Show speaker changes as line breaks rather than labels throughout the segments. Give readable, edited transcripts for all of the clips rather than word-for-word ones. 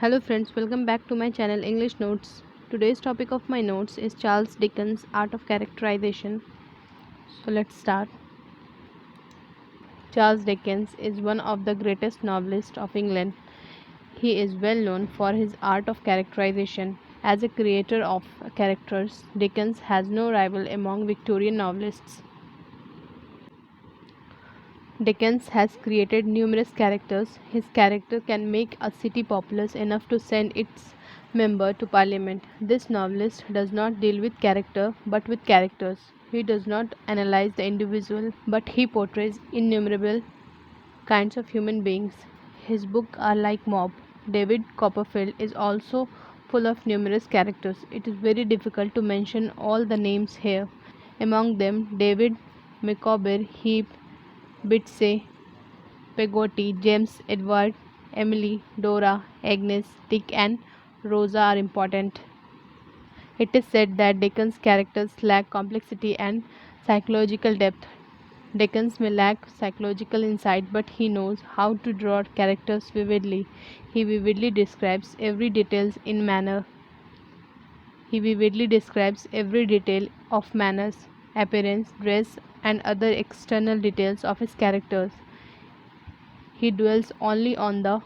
Hello friends, welcome back to my channel English Notes. Today's topic of my notes is Charles Dickens' Art of Characterization. So let's start. Charles Dickens is one of the greatest novelists of England. He is well known for his art of characterization. As a creator of characters, Dickens has no rival among Victorian novelists. Dickens has created numerous characters. His character can make a city populous enough to send its member to parliament. This novelist does not deal with character but with characters. He does not analyze the individual but he portrays innumerable kinds of human beings. His books are like mob. David Copperfield is also full of numerous characters. It is very difficult to mention all the names here. Among them, David Micawber, Heap, Bitsy, Peggotty, James, Edward, Emily, Dora, Agnes, Dick, and Rosa are important. It is said that Dickens' characters lack complexity and psychological depth. Dickens may lack psychological insight, but he knows how to draw characters vividly. He vividly describes every detail in manner. He vividly describes every detail of manners, appearance, dress, and other external details of his characters. He dwells only on the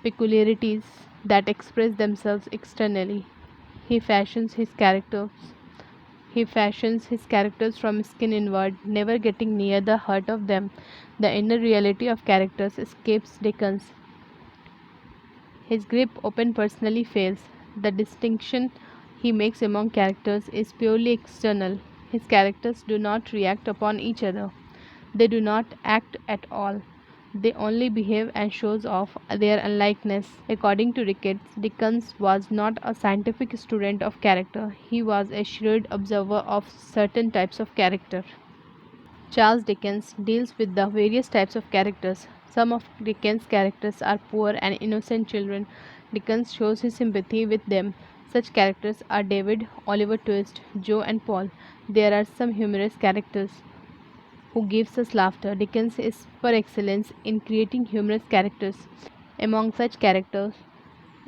peculiarities that express themselves externally. He fashions his characters. He fashions his characters from skin inward, never getting near the heart of them. The inner reality of characters escapes Dickens. His grip often personally fails. The distinction he makes among characters is purely external. His characters do not react upon each other. They do not act at all. They only behave and shows off their unlikeness. According to Ricketts, Dickens was not a scientific student of character. He was a shrewd observer of certain types of character. Charles Dickens deals with the various types of characters. Some of Dickens' characters are poor and innocent children. Dickens shows his sympathy with them. Such characters are David, Oliver Twist, Joe, and Paul. There are some humorous characters who gives us laughter. Dickens is per excellence in creating humorous characters. Among such characters,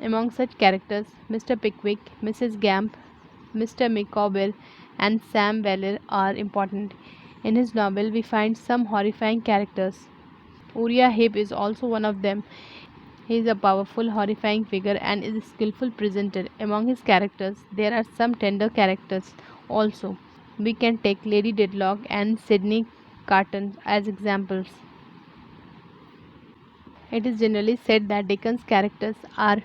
Mr. Pickwick, Mrs. Gamp, Mr. Micawber, and Sam Weller are important. In his novel, we find some horrifying characters. Uriah Heep is also one of them. He is a powerful, horrifying figure and is a skillful presenter. Among his characters, there are some tender characters also. We can take Lady Dedlock and Sydney Carton as examples. It is generally said that Dickens' characters are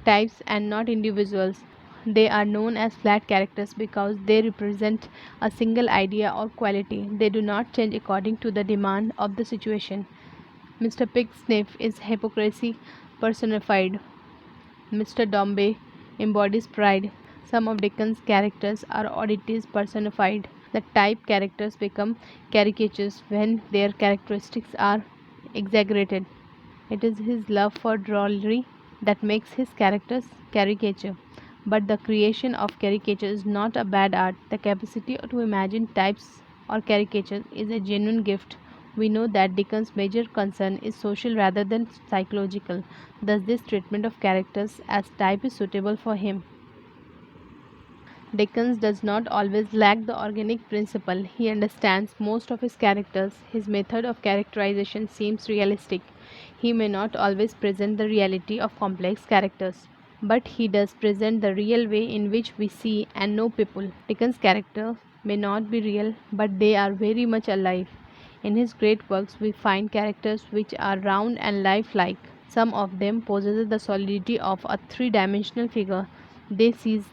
types and not individuals. They are known as flat characters because they represent a single idea or quality. They do not change according to the demand of the situation. Mr. Pigsniff is hypocrisy personified. Mr. Dombey embodies pride. Some of Dickens' characters are oddities personified. The type characters become caricatures when their characteristics are exaggerated. It is his love for drollery that makes his characters caricature. But the creation of caricature is not a bad art. The capacity to imagine types or caricatures is a genuine gift. We know that Dickens' major concern is social rather than psychological. Thus, this treatment of characters as type is suitable for him. Dickens does not always lack the organic principle. He understands most of his characters. His method of characterization seems realistic. He may not always present the reality of complex characters, but he does present the real way in which we see and know people. Dickens' characters may not be real, but they are very much alive. In his great works, we find characters which are round and lifelike. Some of them possess the solidity of a three-dimensional figure. They cease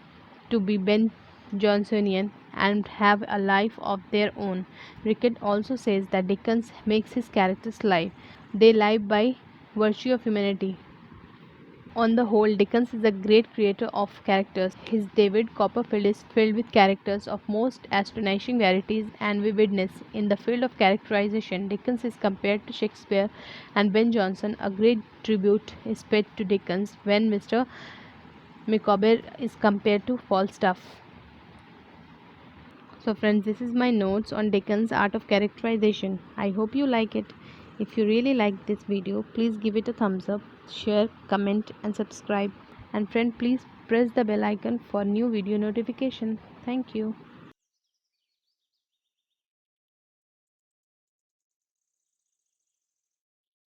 to be Ben Johnsonian and have a life of their own. Rickett also says that Dickens makes his characters live. They live by virtue of humanity. On the whole, Dickens is a great creator of characters. His David Copperfield is filled with characters of most astonishing varieties and vividness. In the field of characterization, Dickens is compared to Shakespeare and Ben Jonson. A great tribute is paid to Dickens when Mr. Micawber is compared to Falstaff. So friends, this is my notes on Dickens' Art of Characterization. I hope you like it. If you really like this video, please give it a thumbs up, share, comment and subscribe. And friend, please press the bell icon for new video notification. Thank you.